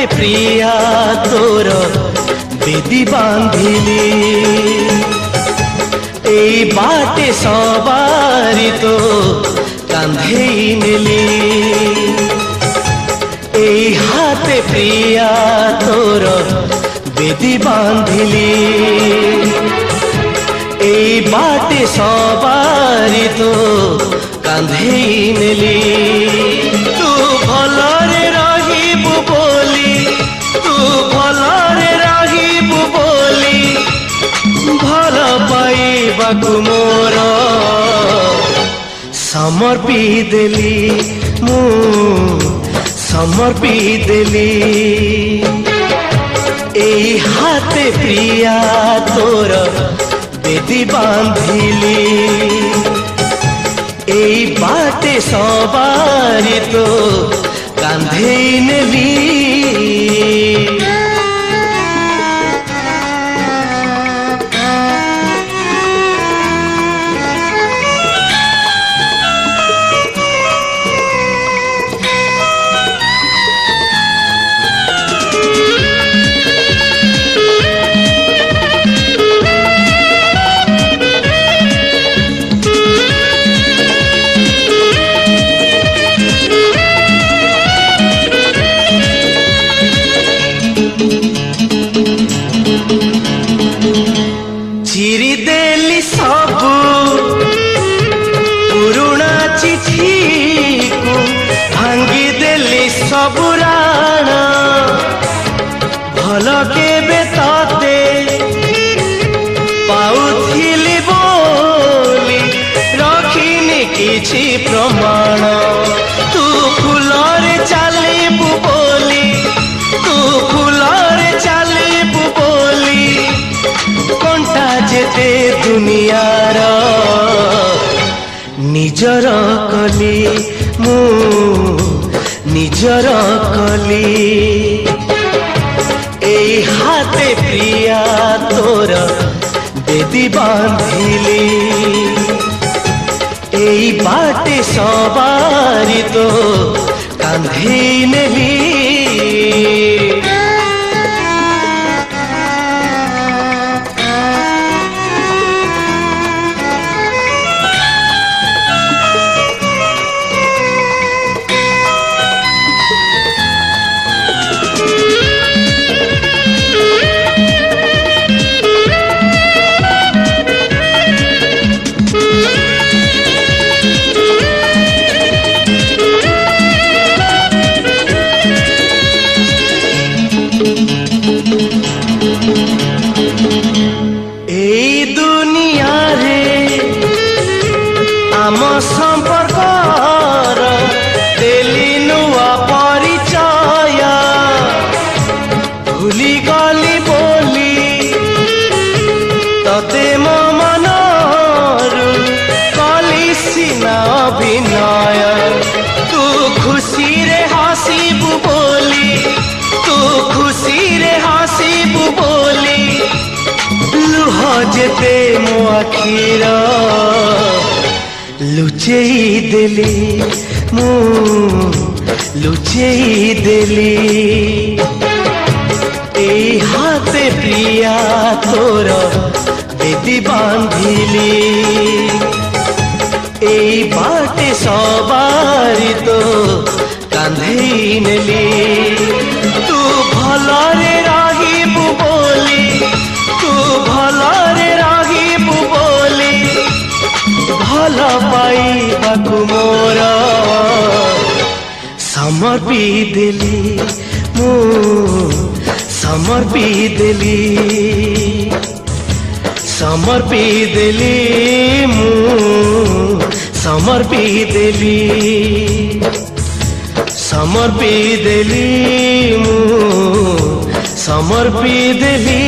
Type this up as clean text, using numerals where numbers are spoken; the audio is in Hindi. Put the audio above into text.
हाथे प्रिया तोर बेदी बांधिली ए बाटे सवारी तो कांधेई नेली ए हाथे प्रिया तोर बेदी बांधिली ए बाटे सवारी तो कांधेई नेली तू भलरे रहिबु बोली तू भलरे रहिबु बोली भल पाइबाकु मोर समर्पी देली मु समर्पी देली ए हाथे प्रिया तोर बेदी बांधिली ए बाटे सवारी तो कांधेई नेली चिरी देली सबू पुरुणा चिठी को भांगी देली सबू राण भल केबे तते पाउथिली बोली रखिनी किछि प्रमाण तू फुलरे चालिबु बोली तू फुलरे चालिबु बोली कंटा जेते दुनियार निजर कली मु निजर कली ए हाथे प्रिया तोर बेदी बांधिली ए बाटे सवारी तो कांधेई नेली आम संपर्क देली नुआ परिचय भूली गली बोली तते मो मनरु कली सीना अभिनय तू खुशी रे हसीबु बोली तू खुशी रे हसीबु बोली लुह जेते मो आखिर लुचेई देली मु लुचेई देली ए हाथे प्रिया तोर बेदी बांधिली ए बाटे सवारी तो कांधेई नेली तू भलरे रहिबु बोली तू भलरे रहिबु बोली भल पाइबाकु मोर समर्पी देली मु समर्पी देली समर्पी देली मु समर्पी देली समर्पी देली मु समर्पी देली।